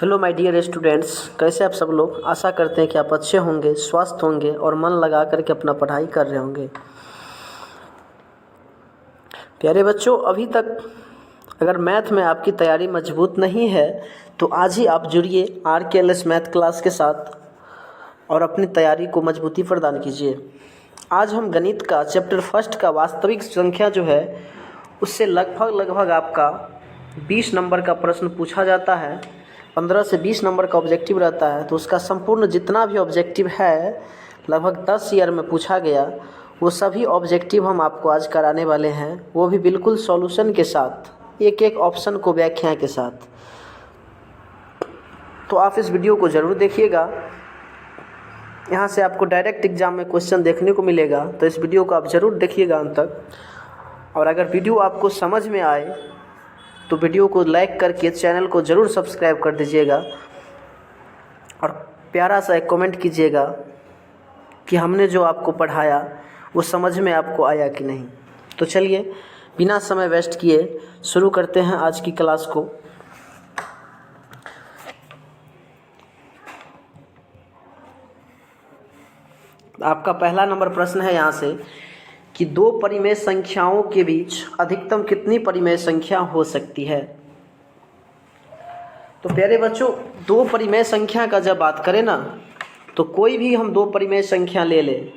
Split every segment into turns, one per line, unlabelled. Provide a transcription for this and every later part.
Hello my dear students, कैसे आप सब लोग। आशा करते हैं कि आप अच्छे होंगे, स्वस्थ होंगे और मन लगा करके अपना पढ़ाई कर रहे होंगे। प्यारे बच्चों, अभी तक अगर मैथ में आपकी तैयारी मजबूत नहीं है तो आज ही आप जुड़िए RKLS मैथ क्लास के साथ और अपनी तैयारी को मजबूती प्रदान कीजिए। आज हम गणित का चैप्टर फर्स्ट का वास्तविक संख्या जो है उससे लगभग आपका 20 नंबर का प्रश्न पूछा जाता है। 15 से 20 नंबर का ऑब्जेक्टिव रहता है, तो उसका संपूर्ण जितना भी ऑब्जेक्टिव है लगभग 10 ईयर में पूछा गया, वो सभी ऑब्जेक्टिव हम आपको आज कराने वाले हैं, वो भी बिल्कुल सॉल्यूशन के साथ, एक एक ऑप्शन को व्याख्या के साथ। तो आप इस वीडियो को ज़रूर देखिएगा, यहाँ से आपको डायरेक्ट एग्जाम में क्वेश्चन देखने को मिलेगा, तो इस वीडियो को आप ज़रूर देखिएगा अंत तक। और अगर वीडियो आपको समझ में आए तो वीडियो को लाइक करके चैनल को ज़रूर सब्सक्राइब कर दीजिएगा और प्यारा सा एक कमेंट कीजिएगा कि हमने जो आपको पढ़ाया वो समझ में आपको आया कि नहीं। तो चलिए बिना समय वेस्ट किए शुरू करते हैं आज की क्लास को। आपका पहला नंबर प्रश्न है यहाँ से कि दो परिमेय संख्याओं के बीच अधिकतम कितनी परिमेय संख्या हो सकती है। तो प्यारे बच्चों, दो परिमेय संख्या का जब बात करें ना, तो कोई भी हम दो परिमेय संख्या ले लें।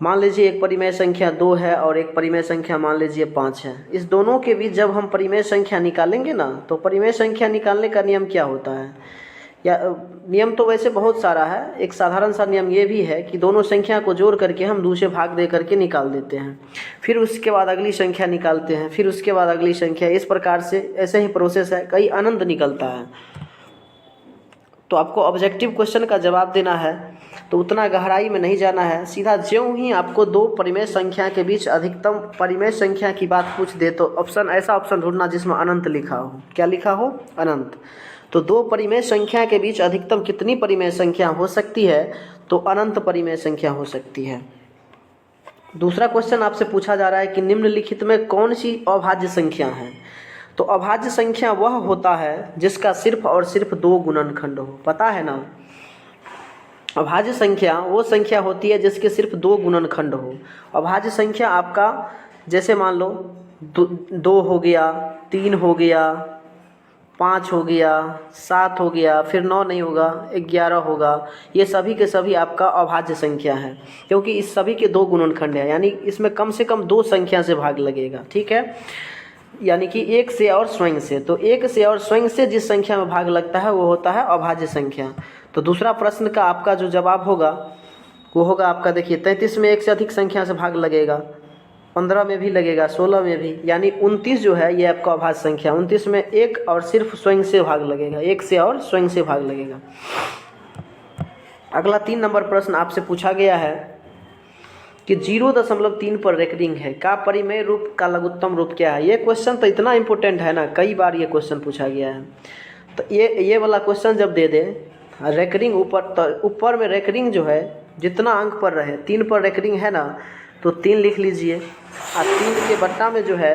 मान लीजिए एक परिमेय संख्या 2 है और एक परिमेय संख्या मान लीजिए 5 है। इस दोनों के बीच जब हम परिमेय संख्या निकालेंगे ना, तो परिमेय संख्या निकालने का नियम क्या होता है, या नियम तो वैसे बहुत सारा है। एक साधारण सा नियम ये भी है कि दोनों संख्या को जोड़ करके हम दूसरे भाग दे करके निकाल देते हैं, फिर उसके बाद अगली संख्या निकालते हैं, फिर उसके बाद अगली संख्या। इस प्रकार से ऐसे ही प्रोसेस है, कई अनंत निकलता है। तो आपको ऑब्जेक्टिव क्वेश्चन का जवाब देना है तो उतना गहराई में नहीं जाना है, सीधा ज्यों ही आपको दो परिमेय संख्या के बीच अधिकतम परिमेय संख्या की बात पूछ दे तो ऑप्शन, ऐसा ऑप्शन ढूंढना जिसमें अनंत लिखा हो। क्या लिखा हो? अनंत। तो दो परिमेय संख्या के बीच अधिकतम कितनी परिमेय संख्या हो सकती है? तो अनंत परिमेय संख्या हो सकती है। दूसरा क्वेश्चन आपसे पूछा जा रहा है कि निम्नलिखित में कौन सी अभाज्य संख्या है। तो अभाज्य संख्या वह होता है जिसका सिर्फ और सिर्फ दो गुणनखंड हो। पता है ना, अभाज्य संख्या वो संख्या होती है जिसके सिर्फ दो गुणनखंड हो। अभाज्य संख्या आपका जैसे मान लो 2 हो गया, 3 हो गया, 5 हो गया, 7 हो गया, फिर 9 नहीं होगा, 11 होगा। ये सभी के सभी आपका अभाज्य संख्या है, क्योंकि इस सभी के दो गुणनखंड है, यानी इसमें कम से कम दो संख्या से भाग लगेगा। ठीक है, यानी कि एक से और स्वयं से। तो एक से और स्वयं से जिस संख्या में भाग लगता है वो होता है अभाज्य संख्या। तो दूसरा प्रश्न का आपका जो जवाब होगा वो होगा आपका, देखिए 33 में एक से अधिक संख्या से भाग लगेगा, 15 में भी लगेगा, 16 में भी, यानी 29 जो है ये आपका अभाज्य संख्या। 29 में एक और सिर्फ स्वयं से भाग लगेगा, एक से और स्वयं से भाग लगेगा। अगला 3 नंबर प्रश्न आपसे पूछा गया है कि 0.3 पर रेकरिंग है का परिमेय रूप का लघुत्तम रूप क्या है। ये क्वेश्चन तो इतना इम्पोर्टेंट है ना, कई बार ये क्वेश्चन पूछा गया है। तो ये वाला क्वेश्चन जब दे दे रेकरिंग ऊपर, तो ऊपर में रेकरिंग जो है जितना अंक पर रहे, 3 पर रेकरिंग है ना, तो 3 लिख लीजिए, और 3 के बट्टा में जो है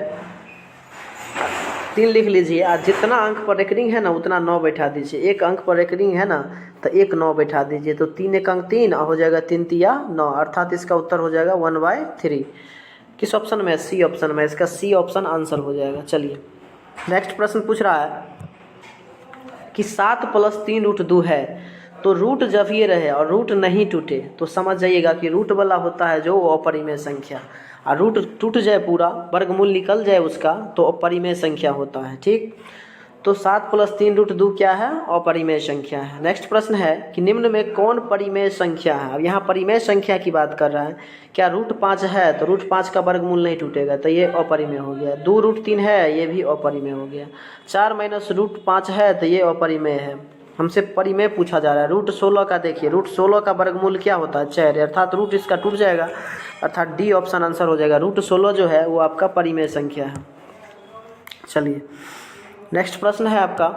3 लिख लीजिए, और जितना अंक पर रेकरिंग है ना उतना 9 बैठा दीजिए। एक अंक पर रेकरिंग है ना तो एक 9 बैठा दीजिए, तो 3 एक अंक 3 हो जाएगा 3 तिया 9, अर्थात इसका उत्तर हो जाएगा 1/3। किस ऑप्शन में? सी ऑप्शन में। इसका सी ऑप्शन आंसर हो जाएगा। चलिए नेक्स्ट प्रश्न पूछ रहा है कि 7 + 3√2 है, तो रूट जब ये रहे और रूट नहीं टूटे तो समझ जाइएगा कि रूट वाला होता है जो अपरिमेय संख्या, और रूट टूट जाए पूरा, वर्गमूल निकल जाए उसका, तो अपरिमेय संख्या होता है। ठीक, तो 7 + 3√2 क्या है? अपरिमेय संख्या है। नेक्स्ट प्रश्न है कि निम्न में कौन परिमेय संख्या है। अब यहाँ परिमेय संख्या की बात कर रहा है। क्या √5 है तो √5 का वर्गमूल नहीं टूटेगा, तो ये अपरिमेय हो गया। 2√3 है, ये भी अपरिमेय हो गया। 4 - √5 है तो ये अपरिमेय है। हमसे परिमेय पूछा जा रहा है। √16 का देखिए, √16 का वर्गमूल क्या होता है? 4, अर्थात रूट इसका टूट जाएगा, अर्थात डी ऑप्शन आंसर हो जाएगा। √16 जो है वो आपका परिमेय संख्या है। चलिए नेक्स्ट प्रश्न है आपका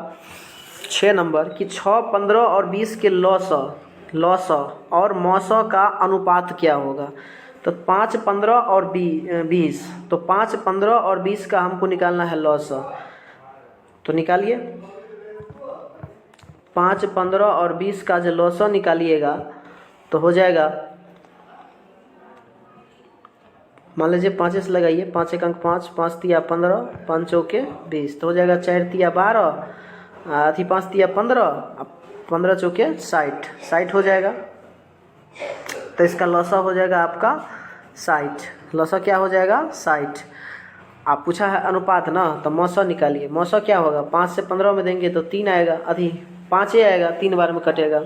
6 नंबर कि 6, 15 और 20 के लॉस और मौसों का अनुपात क्या होगा। तो 5, 15 और 20, तो 5, 15 और 20 का हमको निकालना है लॉस। तो निकालिए, 5, 15 और 20 का जो लॉसा निकालिएगा तो हो जाएगा, मान लीजिए 5 से लगाइए, 5 एक अंक 5, 5 तिया 15, 5 चौके 20, तो हो जाएगा 4 तिया 12, 5 तिया 15, 15 चौके 60, 60 हो जाएगा। तो इसका लॉसा हो जाएगा आपका 60। लॉसा क्या हो जाएगा? 60। आप पूछा है अनुपात ना, तो मौसा निकालिए। मौसा क्या होगा? 5 से 15 में देंगे तो 3 आएगा, 5 ही आएगा, 3 बार में कटेगा।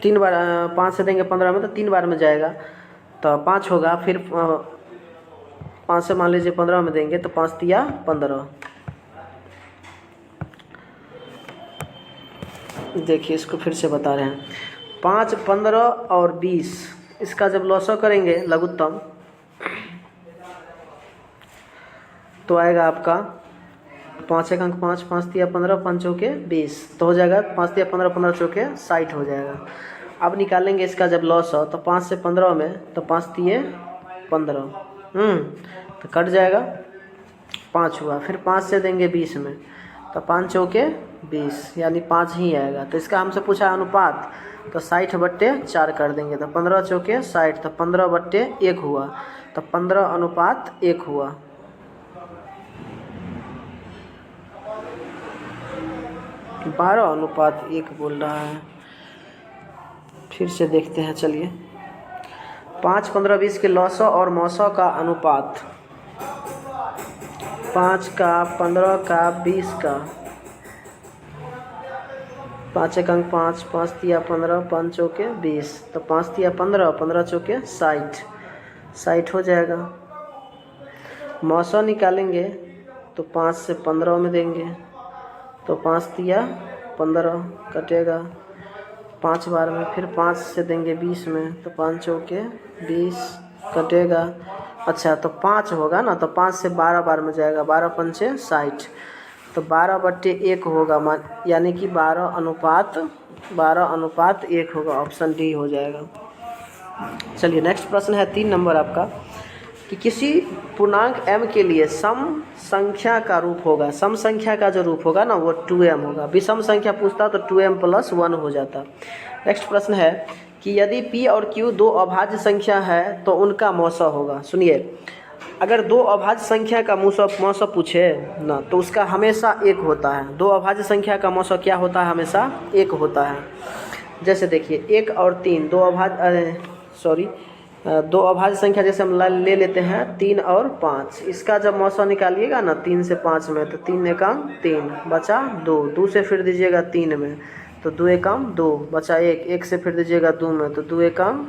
3 बार 5 से देंगे 15 में तो 3 बार में जाएगा, तो 5 होगा। फिर 5 से मान लीजिए 15 में देंगे तो 5 तिया 15। देखिए इसको फिर से बता रहे हैं, 5, 15 और 20, इसका जब लॉसा करेंगे लघुत्तम तो आएगा आपका 5 एक अंक 5, 5 तिया 15, 5 चौके 20, तो हो जाएगा 5 तिया 15, 15 चौके 60 हो जाएगा। अब निकालेंगे इसका जब लॉसा, तो 5 से 15 में तो 5 तिये 15, तो कट जाएगा, 5 हुआ। फिर 5 से देंगे 20 में तो 5 चौके 20, यानी 5 ही आएगा। तो इसका हमसे पूछा अनुपात, तो 60/4 कर देंगे, तो 15 चौके 60, तो 15/1 हुआ, तो 15:1 हुआ। बारह अनुपात 1 बोल रहा है, फिर से देखते हैं। चलिए 5, 15, 20 के लॉसा और मौसा का अनुपात, 5 का, 15 का, 20 का, 5 एक अंक 5, 5 तिया 15, 5 चौके 20, तो 5 तिया 15, 15 चौके 60, 60 हो जाएगा। मौसा निकालेंगे तो 5 से 15 में देंगे तो 5 तिया 15 कटेगा, 5 बार में। फिर 5 से देंगे 20 में तो 5 चौके 20 कटेगा। अच्छा, तो 5 होगा ना, तो 5 से 12 बार में जाएगा, 12 पंचे 60, तो 12/1 होगा, यानी कि 12:1 होगा। ऑप्शन डी हो जाएगा। चलिए नेक्स्ट प्रश्न है 3 नंबर आपका, कि किसी पूर्णांक m के लिए सम संख्या का रूप होगा। सम संख्या का जो रूप होगा ना वो 2m होगा। विषम संख्या पूछता तो 2m + 1 हो जाता। नेक्स्ट प्रश्न है कि यदि p और q दो अभाज्य संख्या है तो उनका मौसा होगा। सुनिए, अगर दो अभाज्य संख्या का मौसा पूछे ना तो उसका हमेशा 1 होता है। दो अभाज्य संख्या का मौसा क्या होता है? हमेशा 1 होता है। जैसे देखिए 1 और 3 दो अभाज्य संख्या जैसे हम ले लेते हैं 3 और 5। इसका जब मौसा निकालिएगा ना 3 से 5 में तो 3 एकम 3 बचा 2, 2 से फिर दीजिएगा 3 में तो 2 एकम 2 बचा 1, 1 से फिर दीजिएगा 2 में तो 2 एकम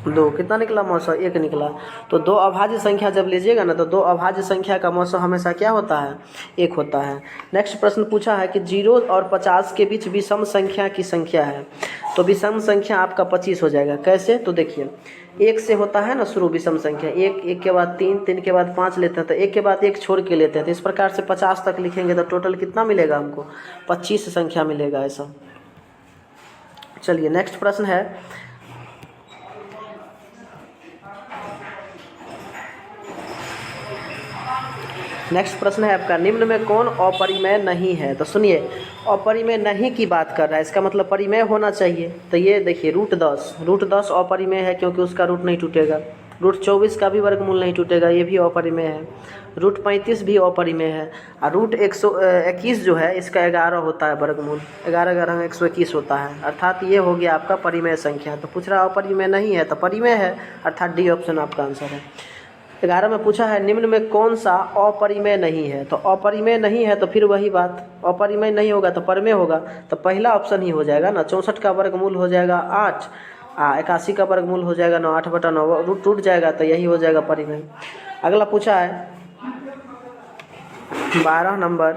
2, कितना निकला मौसा? 1 निकला। तो दो अभाज्य संख्या जब लीजिएगा ना तो दो अभाज्य संख्या का मौसा हमेशा क्या होता है? 1 होता है। नेक्स्ट प्रश्न पूछा है कि 0 और 50 के बीच विषम संख्या की संख्या है, तो विषम संख्या आपका 25 हो जाएगा। कैसे? तो देखिए 1 से होता है ना शुरू विषम संख्या, 1, 1 के बाद 3, 3 के बाद 5 लेते हैं, तो 1 के बाद 1 छोड़ के लेते हैं। तो इस प्रकार से 50 तक लिखेंगे तो टोटल कितना मिलेगा हमको? 25 संख्या मिलेगा ऐसा। चलिए नेक्स्ट प्रश्न है, नेक्स्ट प्रश्न है आपका, निम्न में कौन अपरिमेय नहीं है? तो सुनिए, अपरिमेय नहीं की बात कर रहा है, इसका मतलब परिमेय होना चाहिए। तो ये देखिए √10 अपरिमेय है क्योंकि उसका रूट नहीं टूटेगा। √24 का भी वर्गमूल नहीं टूटेगा, ये भी अपरिमेय है। √35 भी अपरिमेय है। और √121 जो है इसका 11 होता है वर्गमूल, 11 121 होता है, अर्थात ये हो गया आपका परिमेय संख्या। तो पूछ रहा अपरिमेय नहीं है तो परिमेय है, अर्थात डी ऑप्शन आपका आंसर है। 11 में पूछा है निम्न में कौन सा अपरिमेय नहीं है? तो अपरिमेय नहीं है तो फिर वही बात, अपरिमेय नहीं होगा तो परिमेय होगा, तो पहला ऑप्शन ही हो जाएगा ना। 64 का वर्गमूल हो जाएगा 8, 81 का वर्गमूल हो जाएगा 9, 8/9, रूट टूट जाएगा तो यही हो जाएगा परिमेय। अगला पूछा है 12 नंबर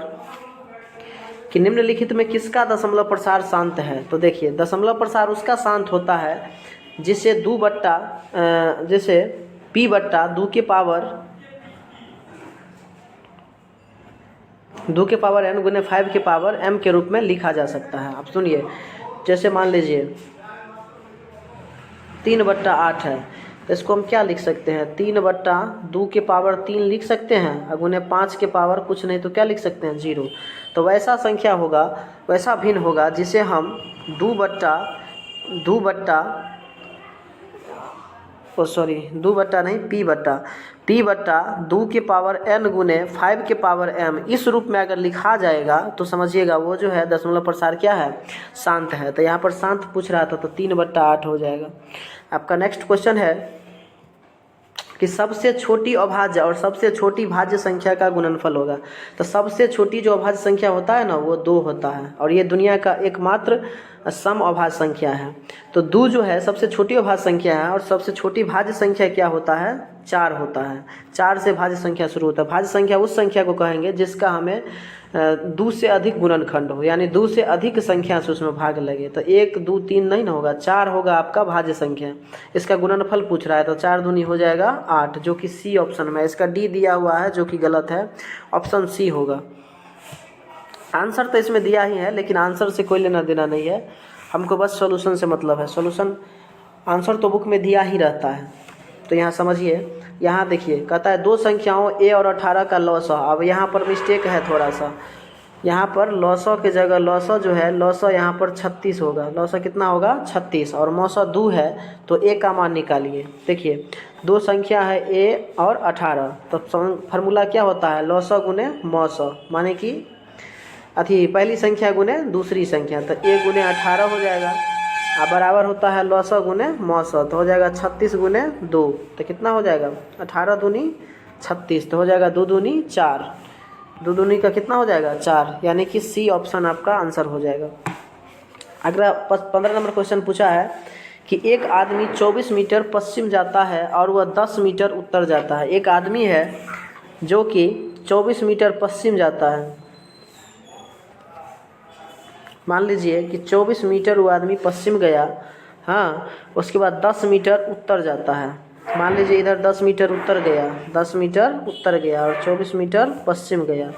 कि निम्नलिखित में किसका दशमलव प्रसार शांत है? तो देखिए दशमलव प्रसार उसका शांत होता है जिसे जैसे p/2 के पावर n गुने 5 के पावर m के रूप में लिखा जा सकता है। अब सुनिए, जैसे मान लीजिए 3/8 है तो इसको हम क्या लिख सकते हैं, 3/2 के पावर 3 लिख सकते हैं, गुने 5 के पावर कुछ नहीं तो क्या लिख सकते हैं, 0। तो वैसा संख्या होगा, वैसा भिन्न होगा जिसे हम 2 बट्टा नहीं, p बट्टा 2 के पावर n गुने 5 के पावर m इस रूप में अगर लिखा जाएगा तो समझिएगा वो जो है दशमलव प्रसार क्या है, शांत है। तो यहाँ पर शांत पूछ रहा था तो 3/8 हो जाएगा। आपका नेक्स्ट क्वेश्चन है कि सबसे छोटी अभाज्य और सबसे छोटी भाज्य संख्या का गुणनफल होगा। तो सबसे छोटी जो अभाज्य संख्या होता है ना वो 2 होता है, और ये दुनिया का एकमात्र सम अभाज्य संख्या है। तो 2 जो है सबसे छोटी अभाज्य संख्या है, और सबसे छोटी भाज्य संख्या क्या होता है, 4 होता है। 4 से भाज्य संख्या शुरू होता है। भाज्य संख्या उस संख्या को कहेंगे जिसका हमें 2 से अधिक गुणनखंड हो, यानी 2 से अधिक संख्या से उसमें भाग लगे। तो 1 2 3 नहीं ना होगा, 4 होगा आपका भाज्य संख्या। इसका गुणनफल पूछ रहा है तो 4 दूनी हो जाएगा 8, जो कि सी ऑप्शन में। इसका डी दिया हुआ है जो कि गलत है, ऑप्शन सी होगा। आंसर तो इसमें दिया ही है, लेकिन आंसर से कोई लेना देना नहीं है, हमको बस सॉल्यूशन से मतलब है। सॉल्यूशन आंसर तो बुक में दिया ही रहता है। तो यहाँ समझिए, यहाँ देखिए कहता है 2 संख्याओं a और 18 का लॉस। अब यहाँ पर मिस्टेक है थोड़ा सा, यहाँ पर लॉसो के जगह लॉसो जो है, लॉसो यहाँ पर 36 होगा। लॉसो कितना होगा, 36, और मौसो 2 है तो a का मान निकालिए। देखिए 2 संख्या है a और 18, तो फार्मूला क्या होता है, लॉसो गुने मौसो, माने कि पहली संख्या गुने दूसरी संख्या। तो a गुने 18 हो जाएगा, बराबर होता है लॉसो गुने मौसो, तो हो जाएगा 36 गुने 2। तो कितना हो जाएगा, 18 दूनी 36, तो हो जाएगा 2 दूनी 4, 2 दूनी का कितना हो जाएगा 4, यानी कि सी ऑप्शन आपका आंसर हो जाएगा। अगला 15 नंबर क्वेश्चन पूछा है कि एक आदमी 24 मीटर पश्चिम जाता है और वह 10 मीटर उत्तर जाता है। एक आदमी है जो कि 24 मीटर पश्चिम जाता है। मान लीजिए कि 24 मीटर वो आदमी पश्चिम गया, हाँ, उसके बाद 10 मीटर उत्तर जाता है। मान लीजिए इधर 10 मीटर उत्तर गया, 10 मीटर उत्तर गया और 24 मीटर पश्चिम गया।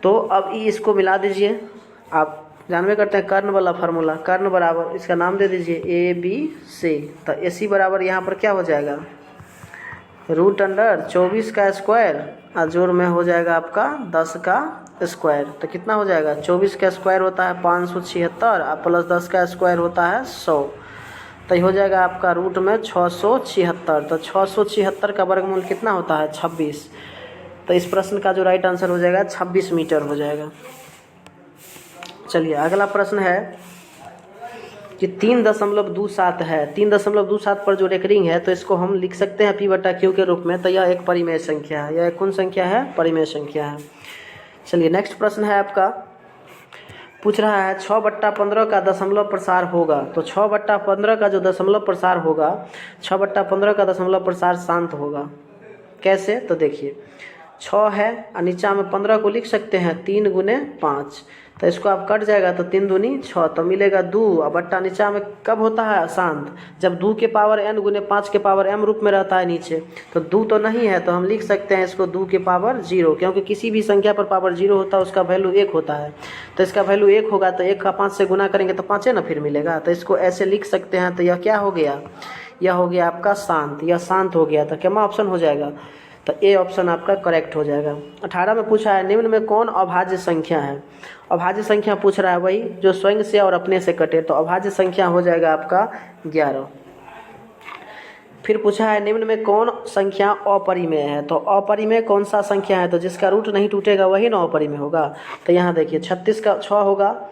तो अब इसको मिला दीजिए। आप जानवे करते हैं कर्ण वाला फार्मूला, कर्ण बराबर इसका नाम दे दीजिए ABC। तो AC बराबर यहाँ पर क्या हो जाएगा, √24 का स्क्वायर और जोड़ में हो जाएगा आपका 10 का स्क्वायर। तो कितना हो जाएगा, 24 का स्क्वायर होता है 576 और प्लस 10 का स्क्वायर होता है 100। तो ये हो जाएगा आपका रूट में 676। तो 676 का वर्गमूल कितना होता है, 26। तो इस प्रश्न का जो राइट आंसर हो जाएगा 26 मीटर हो जाएगा। चलिए अगला प्रश्न है कि 3.27 है। 3.27 पर जो रेकरिंग है तो इसको हम लिख सकते हैं P/Q के रूप में। तो यह एक परिमेय संख्या है, यह एक कौन संख्या है, परिमेय संख्या है। चलिए नेक्स्ट प्रश्न है आपका, पूछ रहा है 6/15 का दशमलव प्रसार होगा। तो 6/15 का जो दशमलव प्रसार होगा, 6/15 का दशमलव प्रसार शांत होगा। कैसे, तो देखिए 6 है और नीचा में 15 को लिख सकते हैं 3 गुने 5। तो इसको आप कट जाएगा तो 3 दूनी 6, तो मिलेगा 2 और बट्टा नीचा में कब होता है शांत, जब 2 के पावर n गुने 5 के पावर m रूप में रहता है नीचे। तो 2 तो नहीं है, तो हम लिख सकते हैं इसको 2 के पावर 0, क्योंकि किसी भी संख्या पर पावर 0 होता है उसका वैल्यू 1 होता है। तो इसका वैल्यू 1 होगा तो 1 का 5 से गुना करेंगे तो 5 ना फिर मिलेगा। तो इसको ऐसे लिख सकते हैं। तो यह क्या हो गया, यह हो गया आपका शांत, यह शांत हो गया। तो क्या ऑप्शन हो जाएगा, तो ए ऑप्शन आपका करेक्ट हो जाएगा। 18 में पूछा है निम्न में कौन अभाज्य संख्या है। अभाज्य संख्या पूछ रहा है वही जो स्वयं से और अपने से कटे। तो अभाज्य संख्या हो जाएगा आपका 11। फिर पूछा है निम्न में कौन संख्या अपरिमेय है। तो अपरिमेय कौन सा संख्या है, तो जिसका रूट नहीं टूटेगा वही ना अपरिमेय होगा। तो यहाँ देखिए 36 का 6 होगा,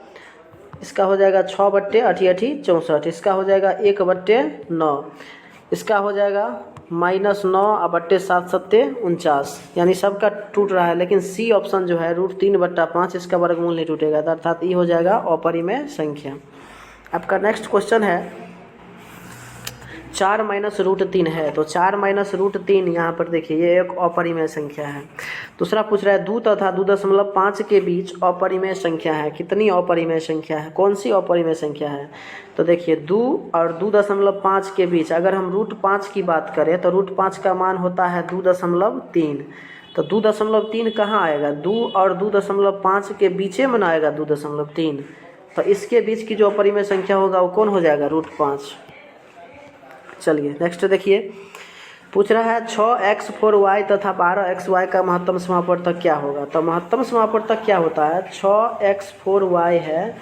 इसका हो जाएगा 6/8 64, इसका हो जाएगा 1/9, इसका हो जाएगा -9/7 7 49, यानी सबका टूट रहा है। लेकिन सी ऑप्शन जो है √3/5 इसका वर्गमूल नहीं टूटेगा, अर्थात ये हो जाएगा अपरिमेय संख्या। आपका नेक्स्ट क्वेश्चन है 4 - √3 है। तो 4 - √3 यहाँ पर देखिए ये एक अपरिमेय संख्या है। दूसरा पूछ रहा है 2 तथा 2.5 के बीच अपरिमेय संख्या है। कितनी अपरिमेय संख्या है, कौन सी अपरिमेय संख्या है। तो देखिए 2 और 2.5 के बीच अगर हम √5 की बात करें तो √5 का मान होता है 2.3। तो 2.3 कहाँ आएगा, 2 और 2.5 के बीच में ना आएगा 2.3। तो इसके बीच की जो अपरिमेय संख्या होगा वो कौन हो जाएगा, √5। चलिए नेक्स्ट देखिए, पूछ रहा है 6x4y तथा 12xy का महत्तम समापवर्तक क्या होगा। तो महत्तम समापवर्तक क्या होता है, 6x4y है,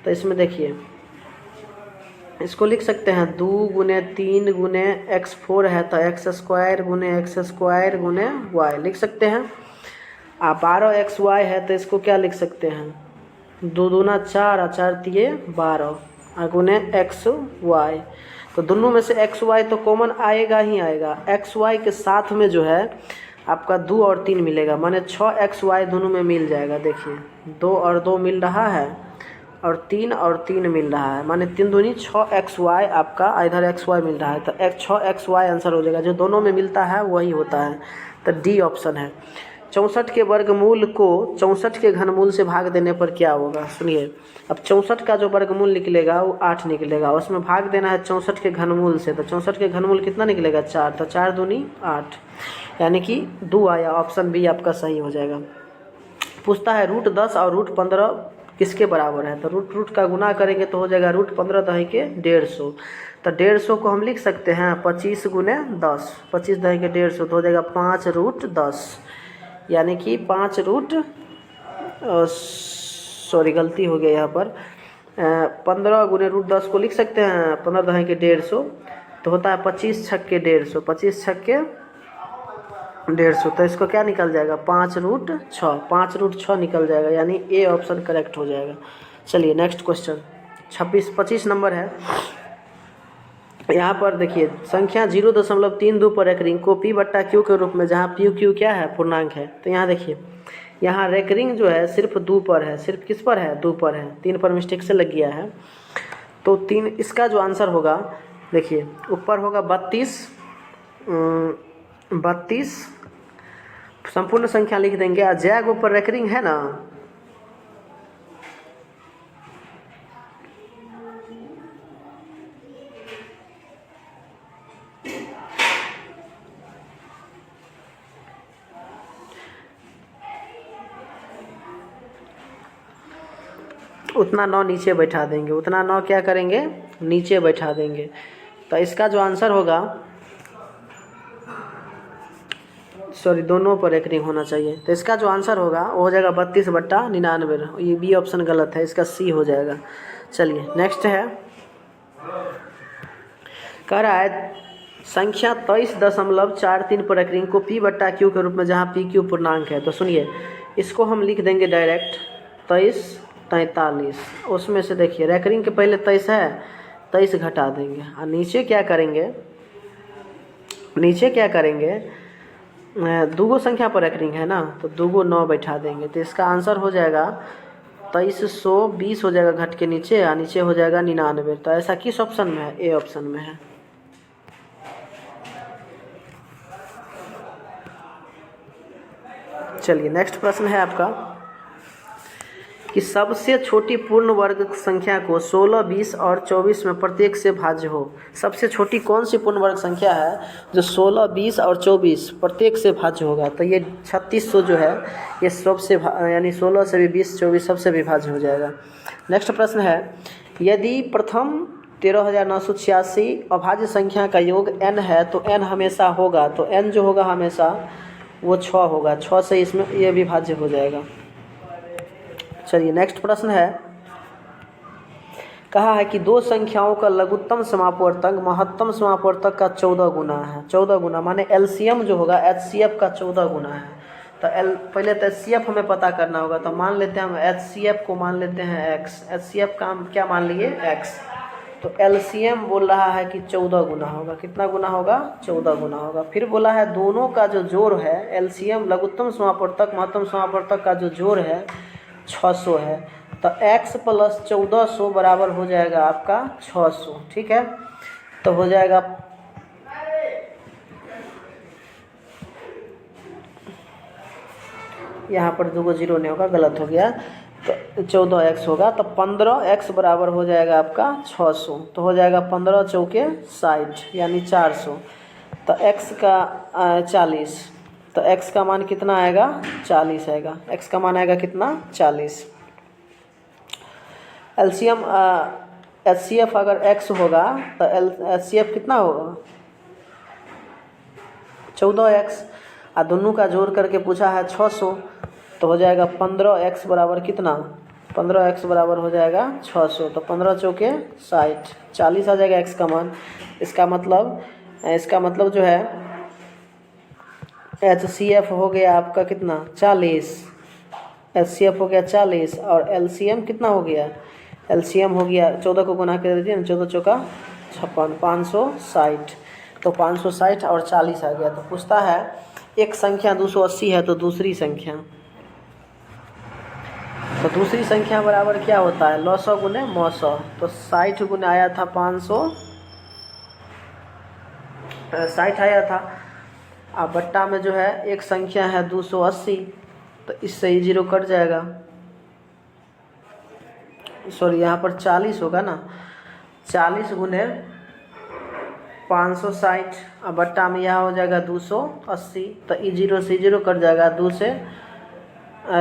तो इसमें देखिए इसको लिख सकते हैं 2 गुने 3 गुने x4 है तो x² गुने x² गुने y लिख सकते हैं। 12xy है तो इसको क्या लिख सकते हैं, 2 दूना 4 और 4 तिये 12 गुने xy। तो दोनों में से xy तो कॉमन आएगा ही आएगा, xy के साथ में जो है आपका 2 और 3 मिलेगा, माने 6xy दोनों में मिल जाएगा। देखिए 2 और 2 मिल रहा है और 3 और 3 मिल रहा है, माने 3 दूनी 6xy आपका इधर xy मिल रहा है, तो 6xy आंसर हो जाएगा। जो दोनों में मिलता है वही होता है, तो डी ऑप्शन है। 64 के वर्गमूल को 64 के घनमूल से भाग देने पर क्या होगा, सुनिए। अब 64 का जो वर्गमूल निकलेगा वो 8 निकलेगा, उसमें भाग देना है 64 के घनमूल से, तो 64 के घनमूल कितना निकलेगा 4, तो 4 दूनी 8, यानी कि 2 आया, ऑप्शन बी आपका सही हो जाएगा। पूछता है √10 और √15 किसके बराबर है, तो रूट का गुना करेंगे तो हो जाएगा √15 दही के 150, तो 150 को हम लिख सकते हैं 25 गुने 10, 25 दही के 150 तो हो जाएगा 5√10, यानी कि 5 रूट सॉरी गलती हो गया यहाँ पर 15 गुने √10 को लिख सकते हैं 15 दही के 150, तो होता है 25 छक्के 150, 25 छक्के 150, तो इसको क्या निकल जाएगा 5√6, 5√6 निकल जाएगा, यानी ए ऑप्शन करेक्ट हो जाएगा। चलिए नेक्स्ट क्वेश्चन 25 नंबर है। यहाँ पर देखिए संख्या 0.32 पर रेकरिंग को p/q के रूप में, जहाँ p/q क्या है पूर्णांक है, तो यहाँ देखिए यहाँ रेकरिंग जो है सिर्फ 2 पर है, सिर्फ किस पर है 2 पर है, 3 पर मिस्टेक से लग गया है, तो 3 इसका जो आंसर होगा देखिए ऊपर होगा 32 संपूर्ण संख्या लिख देंगे, और जैग ऊपर रेकरिंग है ना, उतना 9 नीचे बैठा देंगे, उतना 9 क्या करेंगे नीचे बैठा देंगे, तो इसका जो आंसर होगा सॉरी दोनों पर रेकरिंग होना चाहिए, तो इसका जो आंसर होगा वो हो जाएगा 32/99, ये बी ऑप्शन गलत है, इसका सी हो जाएगा। चलिए नेक्स्ट है, कह रहा है संख्या 23.43 पर रेकरिंग को p/q के रूप में, जहाँ p/q पूर्णांक है, तो सुनिए इसको हम लिख देंगे डायरेक्ट 23-43, उसमें से देखिए रेकरिंग के पहले 23 है, 23 घटा देंगे, और नीचे क्या करेंगे दूगो संख्या पर रेकरिंग है ना, तो दूगो 9 बैठा देंगे, तो इसका आंसर हो जाएगा 2320 हो जाएगा घट के नीचे, और नीचे हो जाएगा 99, तो ऐसा किस ऑप्शन में है, ए ऑप्शन में है। चलिए नेक्स्ट प्रश्न है आपका कि सबसे छोटी पूर्ण वर्ग संख्या को 16, 20 और 24 में प्रत्येक से भाज्य हो। सबसे छोटी कौन सी पूर्ण वर्ग संख्या है जो 16, 20 और 24 प्रत्येक से भाज्य होगा, तो ये 3600 जो है ये सबसे यानी 16 से भी 20, 24 सबसे विभाज्य हो जाएगा। नेक्स्ट प्रश्न है, यदि प्रथम 13,986 अभाज्य संख्या का योग n है तो n हमेशा होगा, तो n जो होगा हमेशा वो 6 होगा, 6 से इसमें ये विभाज्य हो जाएगा। चलिए नेक्स्ट प्रश्न है, कहा है कि दो संख्याओं का लघुत्तम समापवर्तक महत्तम समापवर्तक का 14 गुना है। 14 गुना माने एलसीएम जो होगा एचसीएफ का 14 गुना है। तो पहले तो एचसीएफ हमें पता करना होगा, तो मान लेते हैं हम एचसीएफ को मान लेते हैं एक्स, एचसीएफ का हम क्या मान लिए एक्स, तो एलसीएम बोल रहा है कि 14 गुना होगा। कितना गुना होगा 14 गुना होगा। फिर बोला है दोनों का जो जोड़ है एलसीएम लघुत्तम समापवर्तक महत्तम समापवर्तक का जो जोड़ है 600 है, तो x + 1400 बराबर हो जाएगा आपका 600। ठीक है, तो हो जाएगा यहाँ पर 2 0 नहीं होगा, गलत हो गया, तो 14x होगा, तो 15x बराबर हो जाएगा आपका 600, तो हो जाएगा 15 चौके 60 यानी 400, तो x का 40, तो x का मान कितना आएगा 40 आएगा, x का मान आएगा कितना 40। एलसीएम HCF अगर x होगा तो HCF कितना होगा 14x, और दोनों का जोड़ करके पूछा है 600, तो हो जाएगा 15x बराबर कितना, 15x बराबर हो जाएगा 600। तो 15 चौके 60, 40 आ जाएगा x का मान। इसका मतलब जो है HCF हो गया आपका कितना 40, HCF हो गया 40, और LCM कितना हो गया, LCM हो गया 14 को गुना कर दीजिए ना, 14 चौका 56, 560। तो 560 और 40 आ गया। तो पूछता है एक संख्या 280 है तो दूसरी संख्या बराबर क्या होता है, 900 गुने 900। तो 60 गुने आया था 560 आया था। अब बट्टा में जो है एक संख्या है 280, तो इससे ही 0 कट जाएगा, सॉरी यहाँ पर 40 होगा ना, 40 गुने 560, अब बट्टा में यहाँ हो जाएगा 280, तो ई 0 से 0 कट जाएगा, 2 से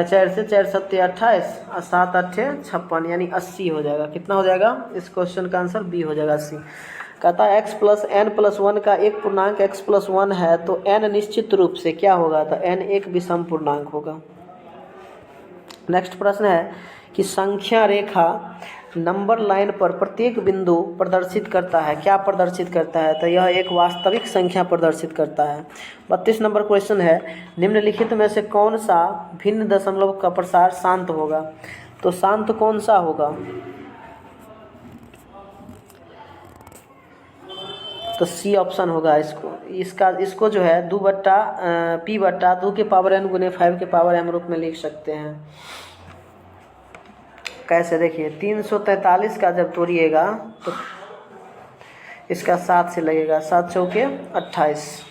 4 से 4 सत्ते 28 और 7 अट्ठे 56, यानी 80 हो जाएगा। कितना हो जाएगा, इस क्वेश्चन का आंसर बी हो जाएगा 80। कहता है x प्लस n प्लस 1 का एक पूर्णांक x प्लस 1 है तो n निश्चित रूप से क्या होगा, तो n एक विषम पूर्णांक होगा। नेक्स्ट प्रश्न है कि संख्या रेखा नंबर लाइन पर प्रत्येक बिंदु प्रदर्शित करता है, क्या प्रदर्शित करता है, तो यह एक वास्तविक संख्या प्रदर्शित करता है। 32 नंबर क्वेश्चन है, निम्नलिखित में से कौन सा भिन्न दशमलव का प्रसार शांत होगा, तो शांत कौन सा होगा, तो सी ऑप्शन होगा। इसको जो है 2/p/2 के पावर n गुने 5 के पावर m रूप में लिख सकते हैं। कैसे, देखिए 343 का जब तोड़िएगा तो इसका 7 से लगेगा, 7 चौके 28,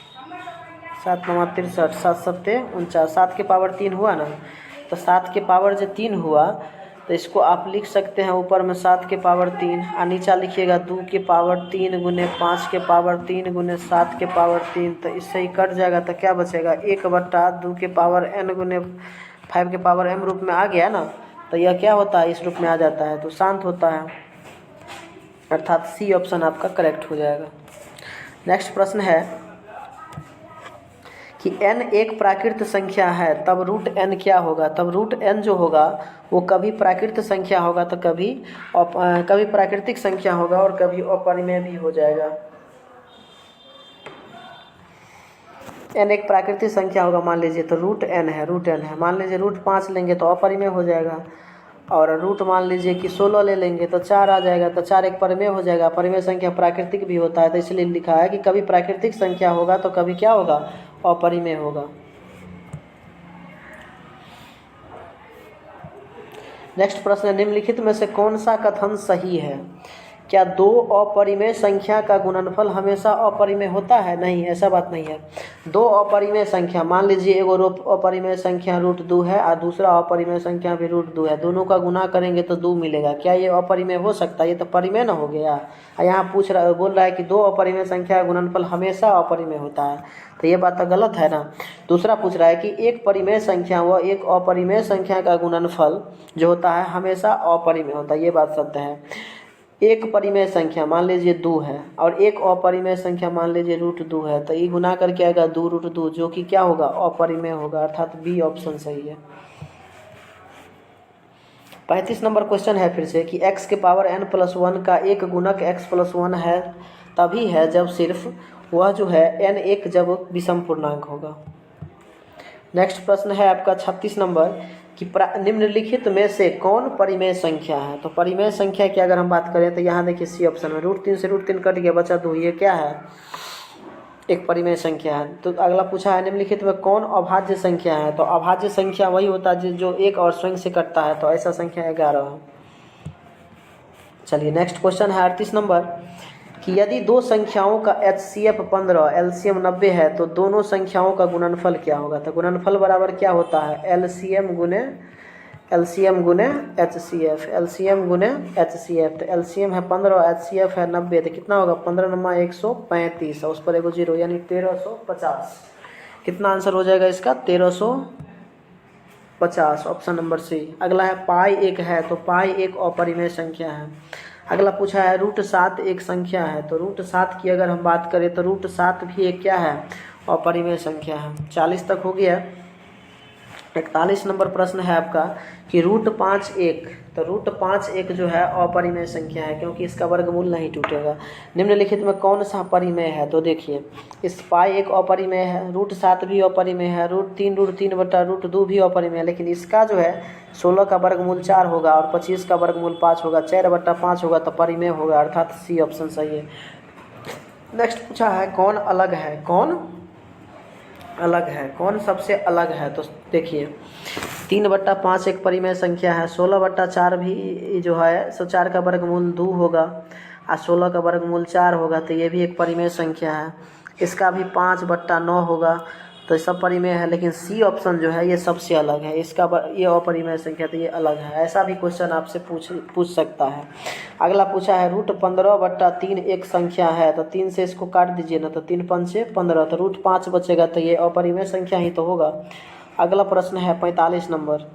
7 9 63, 7 सत्ते 49, 7 के पावर 3 हुआ ना, तो 7 के पावर जो 3 हुआ तो इसको आप लिख सकते हैं ऊपर में 7 के पावर 3 और नीचा लिखिएगा 2 के पावर 3 गुने 5 के पावर 3 गुने 7 के पावर 3, तो इससे ही कट जाएगा। तो क्या बचेगा, 1/2 के पावर n गुने 5 के पावर m रूप में आ गया ना, तो यह क्या होता है, इस रूप में आ जाता है, तो शांत होता है, अर्थात सी ऑप्शन आपका करेक्ट हो जाएगा। नेक्स्ट प्रश्न है कि n एक प्राकृत संख्या है तब रूट n क्या होगा, तब रूट n जो होगा वो कभी प्राकृत संख्या होगा तो कभी प्राकृतिक संख्या होगा और कभी अपरिमेय भी हो जाएगा। n एक प्राकृतिक संख्या होगा, मान लीजिए तो रूट n है, मान लीजिए रूट 5 लेंगे तो अपरिमेय हो जाएगा, और रूट मान लीजिए कि 16 ले लेंगे तो 4 आ जाएगा, तो 4 एक परिमेय हो जाएगा। परिमेय संख्या प्राकृतिक भी होता है, तो इसलिए लिखा है कि कभी प्राकृतिक संख्या होगा तो कभी क्या होगा, अपरिमेय होगा। नेक्स्ट प्रश्न है, निम्नलिखित में से कौन सा कथन सही है, क्या दो अपरिमेय संख्या का गुणनफल हमेशा अपरिमेय होता है, नहीं, ऐसा बात नहीं है। दो अपरिमेय संख्या, मान लीजिए एगो अपरिमेय संख्या √2 है और दूसरा अपरिमेय संख्या भी √2 है, दोनों का गुना करेंगे तो 2 मिलेगा, क्या ये अपरिमेय हो सकता है, ये तो परिमेय ना हो गया। यहाँ बोल रहा है कि दो अपरिमेय संख्या का गुणनफल हमेशा अपरिमेय होता है, तो ये बात तो गलत है ना। दूसरा पूछ रहा है कि एक परिमेय संख्या व एक अपरिमेय संख्या का गुणनफल जो होता है हमेशा अपरिमेय होता है, ये बात सत्य है। एक परिमेय संख्या मान लीजिए 2 है और एक अपरिमेय संख्या मान लीजिए √2 है, तो ये गुना करके आएगा 2√2, जो कि क्या होगा, अपरिमेय होगा, अर्थात बी ऑप्शन सही है। 35 नंबर क्वेश्चन है फिर से कि x के पावर n+1 का एक गुणक x+1 है तभी है जब सिर्फ वह जो है n एक जब विषम पूर्णांक होगा। नेक्स्ट प्रश्न है आपका 36 नंबर कि निम्नलिखित में से कौन परिमेय संख्या है, तो परिमेय संख्या की अगर हम बात करें तो यहाँ देखिए सी ऑप्शन में √3 से √3 कट गया, बचा 2, ये क्या है, एक परिमेय संख्या है। तो अगला पूछा है निम्नलिखित में कौन अभाज्य संख्या है, तो अभाज्य संख्या वही होता है जो एक और स्वयं से कटता है, तो ऐसा संख्या 11 है। चलिए नेक्स्ट क्वेश्चन है 38 नंबर कि यदि दो संख्याओं का HCF 15 LCM 90 है तो दोनों संख्याओं का गुणनफल क्या होगा, तो गुणनफल बराबर क्या होता है, LCM गुने HCF, LCM गुने HCF, तो LCM है 15 HCF है 90, तो कितना होगा, 15 × 135 उस पर एगो 0 यानी 1350। कितना आंसर हो जाएगा इसका, 1350, ऑप्शन नंबर सी। अगला है पाई एक है, तो पाई एक अपरिमेय संख्या है, अगला पूछा है √7 एक संख्या है, तो √7 की अगर हम बात करें तो √7 भी एक क्या है, अपरिमेय संख्या है। 40 तक हो गया। 41 नंबर प्रश्न है आपका कि √5 एक, तो √5 एक जो है अपरिमेय संख्या है क्योंकि इसका वर्गमूल नहीं टूटेगा। निम्नलिखित में कौन सा परिमेय है, तो देखिए इस पाई एक अपरिमेय है, √7 भी अपरिमेय है, √3 √3 बटा √2 भी अपरिमेय है, लेकिन इसका जो है 16 का वर्गमूल 4 होगा और 25 का वर्गमूल 5 होगा, 4/5 होगा तो परिमेय होगा, अर्थात सी ऑप्शन सही है। नेक्स्ट पूछा है कौन अलग है, कौन अलग है, कौन सबसे अलग है, तो देखिए 3/5 एक परिमेय संख्या है, 16/4 भी जो है 4 का वर्गमूल 2 होगा और 16 का वर्गमूल 4 होगा, तो ये भी एक परिमेय संख्या है। इसका भी 5/9 होगा, तो सब परिमेय है, लेकिन सी ऑप्शन जो है ये सबसे अलग है, इसका ये अपरिमेय संख्या तो ये अलग है। ऐसा भी क्वेश्चन आपसे पूछ सकता है। अगला पूछा है √15/3 एक संख्या है, तो 3 से इसको काट दीजिए ना, तो 3 पंचे 15, तो √5 बचेगा, तो ये अपरिमेय संख्या ही तो होगा। अगला प्रश्न है 45 नंबर।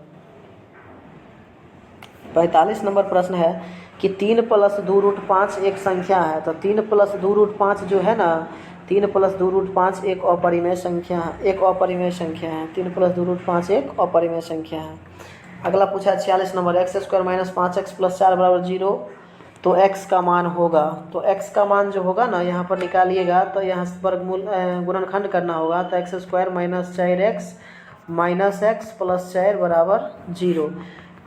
45 नंबर प्रश्न है कि 3 + 2√5 एक संख्या है, तो 3 + 2√5 जो है ना, 3 + 2√5 एक अपरिमेय संख्या है, एक अपरिमेय संख्या है। 3 + 2√5 एक अपरिमेय संख्या है। अगला पूछा 46 नंबर x² - 5x + 4 = 0, तो x का मान होगा, तो x का मान जो होगा ना यहाँ पर निकालिएगा, तो यहाँ वर्गमूल गुणनखंड करना होगा, तो x² - 4x - x + 4 = 0,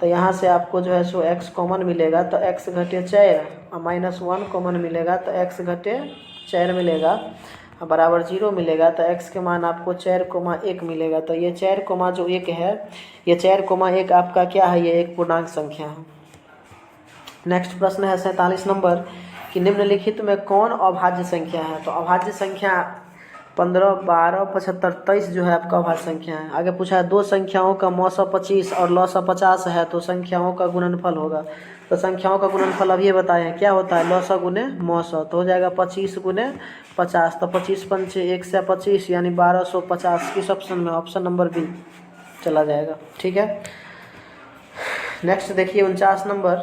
तो यहाँ से आपको जो है सो x कॉमन मिलेगा, तो x - 4 और -1 कॉमन मिलेगा, तो x - 4 मिलेगा बराबर 0 मिलेगा, तो x के मान आपको 4,1 मिलेगा। तो ये 4,1 है, ये 4,1 आपका क्या है, ये एक पूर्णांक संख्या है। नेक्स्ट प्रश्न है 47 नंबर कि निम्नलिखित में कौन अभाज्य संख्या है, तो अभाज्य संख्या 15, 12, 75, 23 जो है आपका अभाज्य संख्या है। आगे पूछा है दो संख्याओं का मौसा 25 और लौसा 50 है, तो संख्याओं का गुणनफल होगा, तो संख्याओं का गुणनफल अब ये बताए हैं क्या होता है, लौसा गुने मौसा, तो हो जाएगा 25 गुने 50, तो 25 पंचे 125 यानी 1250। किस ऑप्शन में, ऑप्शन नंबर बी चला जाएगा। ठीक है। नेक्स्ट देखिए 49 नंबर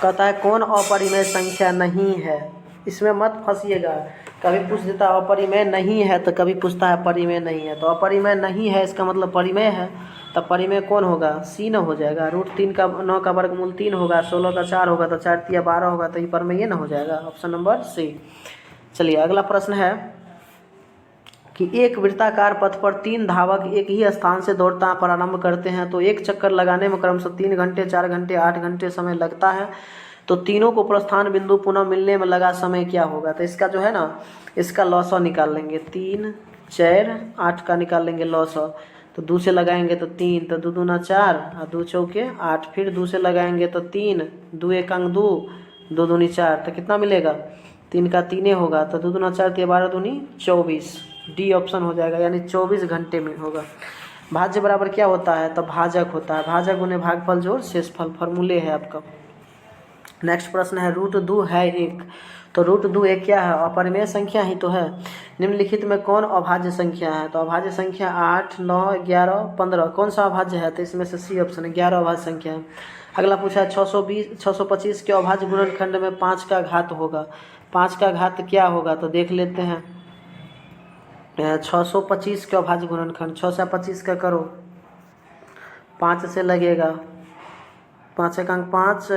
कहता है कौन अपरिमेय संख्या नहीं है। इसमें मत फंसिएगा, कभी पूछ देता है अपरिमेय नहीं है, तो कभी पूछता है परिमेय नहीं है, तो अपरिमेय नहीं है इसका मतलब परिमेय है, तो परिमेय कौन होगा, सी न हो जाएगा। √3 का 9 का वर्गमूल 3 होगा, 16 का 4 होगा, तो 4 × 12 होगा, तो ये परिमेय न हो जाएगा, ऑप्शन नंबर सी। चलिए अगला प्रश्न है कि एक वृत्ताकार पथ पर 3 धावक एक ही स्थान से दौड़ना प्रारंभ करते हैं, तो एक चक्कर लगाने में क्रमशः 3 घंटे, 4 घंटे, 8 घंटे समय लगता है, तो तीनों को प्रस्थान बिंदु पुनः मिलने में लगा समय क्या होगा। तो इसका जो है ना, इसका लौसा निकाल लेंगे, 3, 4, 8 का निकाल लेंगे लौसा, तो 2 से लगाएंगे तो 3, तो 2 दूना 4 और 2 चौके 8, फिर 2 से लगाएंगे तो 3, 2 एक अंक 2, 2 दूनी 4, तो कितना मिलेगा, 3 का 3 होगा, तो 2 दूना 4, 12 दूनी 24, डी ऑप्शन हो जाएगा, यानी 24 घंटे में होगा। भाज्य बराबर क्या होता है, तो भाजक होता है, भाजक गुने भागफल जोड़ शेषफल, फॉर्मूले है आपका। नेक्स्ट प्रश्न है √2 है एक, तो √2 एक क्या है, अपरिमेय संख्या ही तो है। निम्नलिखित में कौन अभाज्य संख्या है, तो अभाज्य संख्या 8, 9, 11, 15 कौन सा अभाज्य है, तो इसमें से सी ऑप्शन है, 11 अभाज्य संख्या है। अगला पूछा है 625 के अभाज्य गुणनखंड में 5 का घात होगा, 5 का घात क्या होगा, तो देख लेते हैं। 625 के अभाज्य गुणनखंड, 6 से 25 का करो, 5 से लगेगा, 5 एक अंक 5,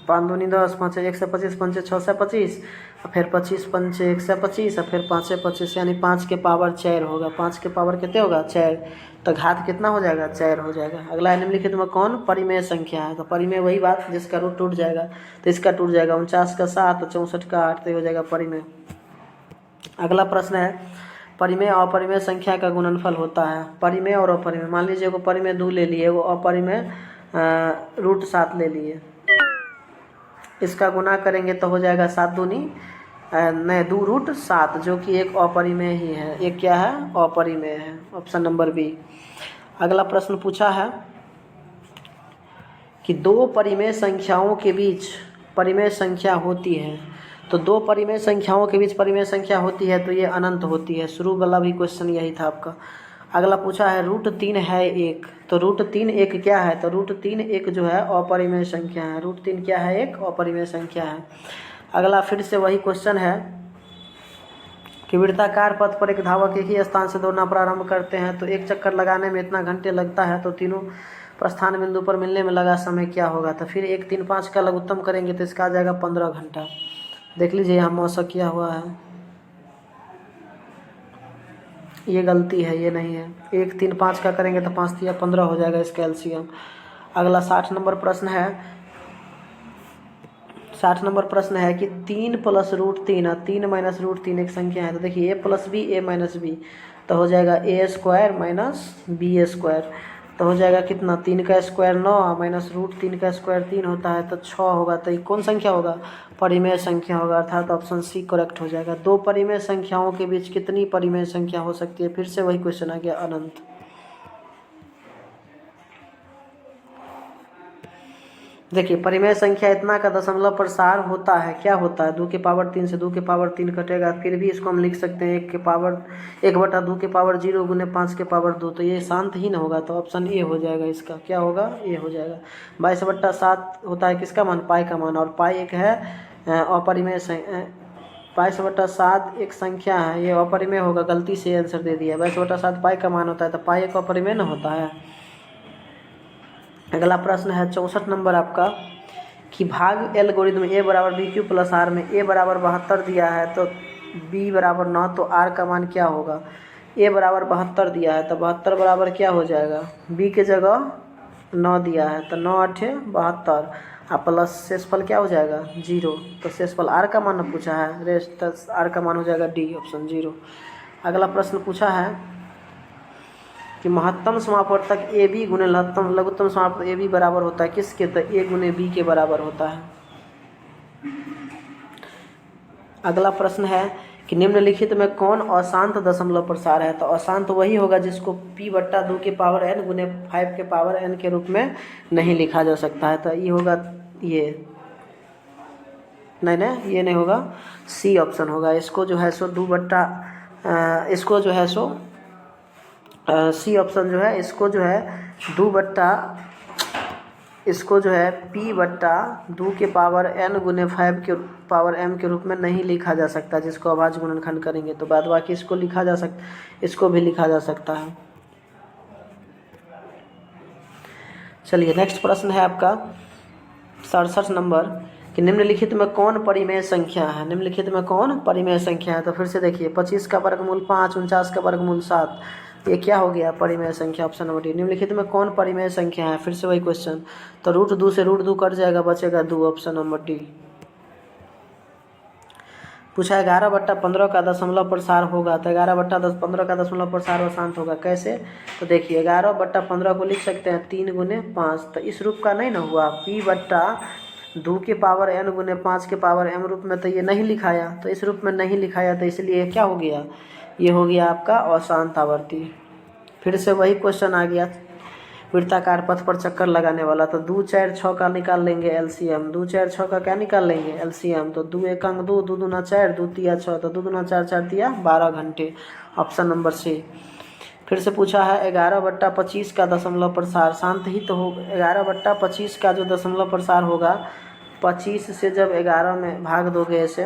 5 दूनी 10, 5 1 से 25, 5 6 से 25, और फिर 25 5 1 से 25, और फिर 5 से 25, यानी 5 के पावर 4 होगा। 5 के पावर कितने होगा, 4, तो घात कितना हो जाएगा, 4 हो जाएगा। अगला निम्नलिखित में कौन परिमेय संख्या है, तो परिमेय वही बात जिसका रूट टूट जाएगा, तो इसका टूट जाएगा, 49 का 7, 64 का 8, तो हो जाएगा परिमेय। अगला प्रश्न है परिमेय और अपरिमेय संख्या का गुणनफल होता है, परिमेय और अपरिमेय। मान लीजिए वो परिमेय 2 ले लिए, वो अपरिमेय √7 ले लिए, इसका गुना करेंगे तो हो जाएगा 7 दूनी 2√7, जो कि एक अपरिमेय ही है, एक क्या है, अपरिमेय है, ऑप्शन नंबर बी। अगला प्रश्न पूछा है कि दो परिमेय संख्याओं के बीच परिमेय संख्या होती है, तो दो परिमेय संख्याओं के बीच परिमेय संख्या होती है तो ये अनंत होती है। शुरू वाला भी क्वेश्चन यही था आपका। अगला पूछा है √3 है एक, तो √3 एक क्या है, तो √3 एक जो है अपरिमेय संख्या है। √3 क्या है, एक अपरिमेय संख्या है। अगला फिर से वही क्वेश्चन है कि वृत्ताकार पथ पर एक धावक एक ही स्थान से दौड़ना प्रारंभ करते हैं, तो एक चक्कर लगाने में इतना घंटे लगता है, तो तीनों प्रस्थान बिंदु पर मिलने में लगा समय क्या होगा। तो फिर 1, 3, 5 का लघुत्तम करेंगे तो इसका आ जाएगा 15 घंटा। देख लीजिए यहाँ मौसा किया हुआ है, ये गलती है, ये नहीं है। 1, 3, 5 का करेंगे तो 5 तिया 15 हो जाएगा इसका एलसीएम। अगला 60 नंबर प्रश्न है। 60 नंबर प्रश्न है कि 3 + √3 और 3 - √3 एक संख्या है, तो देखिए a + b a - b, तो हो जाएगा a² - b², तो हो जाएगा कितना, 3 का स्क्वायर 9 माइनस √3 का स्क्वायर 3 होता है, तो 6 होगा। तो ये कौन संख्या होगा, परिमेय संख्या होगा, अर्थात ऑप्शन सी करेक्ट हो जाएगा। दो परिमेय संख्याओं के बीच कितनी परिमेय संख्या हो सकती है, फिर से वही क्वेश्चन आ गया, अनंत। देखिए परिमेय संख्या इतना का दशमलव प्रसार होता है, क्या होता है, 2⁻3 से 2⁻3 कटेगा, फिर भी इसको हम लिख सकते हैं 1/2 गुने 5⁻2, तो ये शांत ही ना होगा, तो ऑप्शन ए हो जाएगा इसका, क्या होगा, ए हो जाएगा। 22/7 होता है किसका मान, पाई का मान, और पाई एक है अपरिमेय 22/7 एक संख्या है, ये अपरिमेय होगा, गलती से आंसर दे दिया। 22/7 पाई का मान होता है, तो पाई एक अपरिमेय न होता है। अगला प्रश्न है 64 नंबर आपका कि भाग एल्गोरिथम a = bq + r में a = 72 दिया है, तो b = 9, तो r का मान क्या होगा। a = 72 दिया है, तो 72 बराबर क्या हो जाएगा, b के जगह 9 दिया है, तो 9 × 8 = 72, और प्लस शेषफल क्या हो जाएगा, 0, तो शेषफल r का मान पूछा है, रेस्ट r का मान हो जाएगा डी, ऑप्शन 0। अगला प्रश्न पूछा है कि महत्तम समापवर्तक ए बी गुने लघुत्तम समापवर्तक ए बी बराबर होता है किसके, तो ए गुने बी के बराबर होता है। अगला प्रश्न है कि निम्नलिखित में कौन अशांत दशमलव प्रसार है, तो अशांत वही होगा जिसको p/2n गुने 5n के रूप में नहीं लिखा जा सकता है, तो ये होगा, ये नहीं ये नहीं होगा, सी ऑप्शन होगा। इसको जो है सो इसको जो है सो सी ऑप्शन जो है, इसको जो है इसको जो है p/2n गुने 5m के रूप में नहीं लिखा जा सकता, जिसको अभाज्य गुणनखंड करेंगे, तो बाद बाकी इसको लिखा जा सकता, इसको भी लिखा जा सकता है। चलिए नेक्स्ट प्रश्न है आपका 67 नंबर कि निम्नलिखित में कौन परिमेय संख्या है, निम्नलिखित में कौन परिमेय संख्या है, तो फिर से देखिए 25 का वर्गमूल 5, 49 का वर्गमूल 7, ये क्या हो गया, परिमेय संख्या, ऑप्शन नंबर डी। निम्नलिखित में कौन परिमेय संख्या है, फिर से वही क्वेश्चन, तो √2 से √2 कट जाएगा, बचेगा 2, ऑप्शन नंबर डी। पूछा 11/15 का दशमलव प्रसार होगा, तो 11/15 का दशमलव प्रसार अशांत होगा, कैसे, तो देखिए 11/15 को लिख सकते हैं 3 गुने 5, तो इस रूप का नहीं ना हुआ, p/2n गुने 5m रूप में, तो ये नहीं लिखाया, तो इस रूप में नहीं लिखाया, तो इसलिए क्या हो गया, ये हो गया आपका अशांत आवर्ती। फिर से वही क्वेश्चन आ गया वृत्ताकार पथ पर चक्कर लगाने वाला, तो 2, 4, 6 का निकाल लेंगे एलसीएम, 2, 4, 6 का क्या निकाल लेंगे एलसीएम, तो 2 × 1 = 2, 2 दूना 4, 2 तिया 6, तो 2 दूना 4, 4 तिया 12 घंटे, ऑप्शन नंबर सी। फिर से पूछा है 11/25 का दशमलव प्रसार, शांत ही तो हो, 11/25 का जो दशमलव प्रसार होगा, 25 से जब 11 में भाग दोगे ऐसे,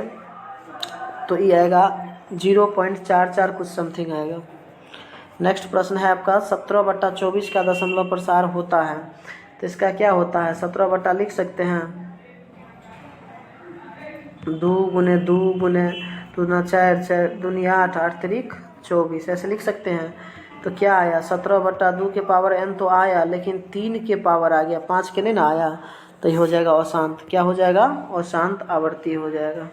तो ये आएगा 0.44 कुछ समथिंग आएगा। नेक्स्ट प्रश्न है आपका 17/24 का दशमलव प्रसार होता है, तो इसका क्या होता है, 17 लिख सकते हैं, 2 गुने 2 गुने 2 दूना 4, 4 दूनी 8, 8 तिरिक 24, ऐसे लिख सकते हैं। तो क्या आया, 17/2 के पावर n तो आया, लेकिन 3 के पावर आ गया, 5 के नहीं ना आया, तो ये हो जाएगा अशांत, क्या हो जाएगा, अशांत आवर्ती हो जाएगा।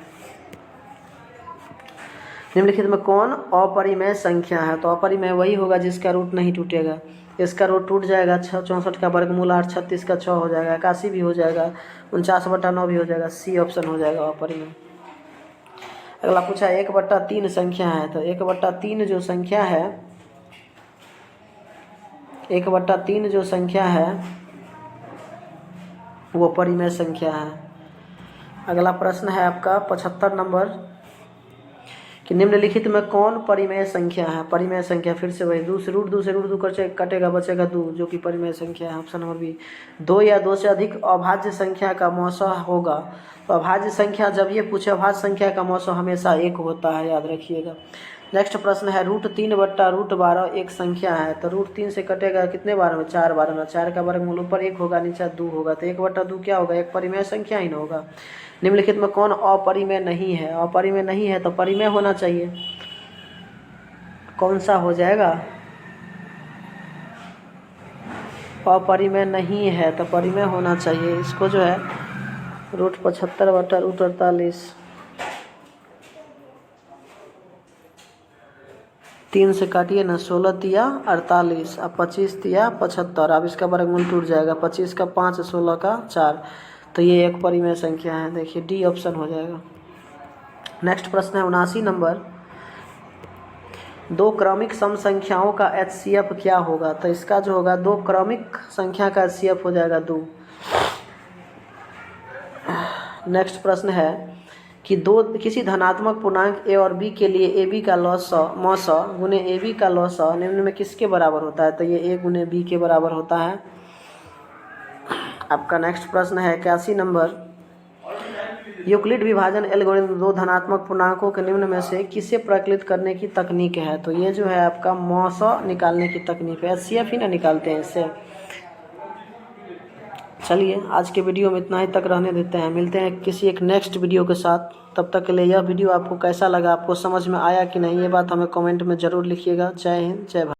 निम्नलिखित में कौन अपरिमेय संख्या है, तो अपरिमेय वही होगा जिसका रूट नहीं टूटेगा, इसका रूट टूट जाएगा, 64 का वर्गमूल 8, 36 का 6 हो जाएगा, 81 भी हो जाएगा, 49/9 भी हो जाएगा, सी ऑप्शन हो जाएगा अपरिमेय। अगला पूछा 1/3 संख्या है, तो 1/3 जो संख्या है, 1/3 जो संख्या है वो परिमेय संख्या है। अगला प्रश्न है आपका 75 नंबर कि निम्नलिखित में कौन परिमेय संख्या है। परिमेय संख्या फिर से वही, रूट से रूट 2 कटेगा, बचेगा 2 जो कि परिमेय संख्या है। Option number B. 2 या 2 से अधिक अभाज्य संख्या का मौसा होगा। तो अभाज्य संख्या जब ये पूछे, अभाज्य संख्या का मौसा हमेशा 1 होता है, याद रखिएगा। नेक्स्ट प्रश्न है √3/√12 एक संख्या है। तो √3 से कटेगा कितने बार में, 4 बार में। 4 का वर्गमूल ऊपर 1 होगा, नीचे 2 होगा, तो 1/2 क्या होगा, एक परिमेय संख्या ही ना होगा। निम्नलिखित में कौन अपरिमेय नहीं है। अपरिमेय नहीं है तो परिमेय होना चाहिए, कौन सा हो जाएगा, अपरिमेय नहीं है तो परिमेय होना चाहिए। इसको जो है √75/√48, 3 से काटिए ना, 16 तिया 48 और 25 तिया 75। अब इसका वर्गमूल टूट जाएगा, 25 का 5, 16 का 4, तो ये एक परिमेय संख्या है। देखिए डी ऑप्शन हो जाएगा। नेक्स्ट प्रश्न है 79 नंबर। 2 क्रमिक सम संख्याओं का HCF क्या होगा। तो इसका जो होगा 2 क्रमिक संख्या का HCF हो जाएगा 2। नेक्स्ट प्रश्न है कि किसी धनात्मक पूर्णांक a और b के लिए AB का मौसा गुने AB का लौसा निम्न में किसके बराबर होता है। तो ये a गुने b के बराबर होता है। आपका नेक्स्ट प्रश्न है 81 नंबर। यूक्लिड विभाजन एल्गोरिथम 2 धनात्मक पूर्णांकों के निम्न में से किसे प्रकलित करने की तकनीक है। तो ये जो है आपका मौसा निकालने की तकनीक है, HCF ही ना निकालते हैं इससे। चलिए आज के वीडियो में इतना ही तक रहने देते हैं, मिलते हैं किसी एक नेक्स्ट वीडियो के साथ। तब तक के लिए यह वीडियो आपको कैसा लगा, आपको समझ में आया कि नहीं, ये बात हमें कमेंट में ज़रूर लिखिएगा। जय हिंद, जय भारत।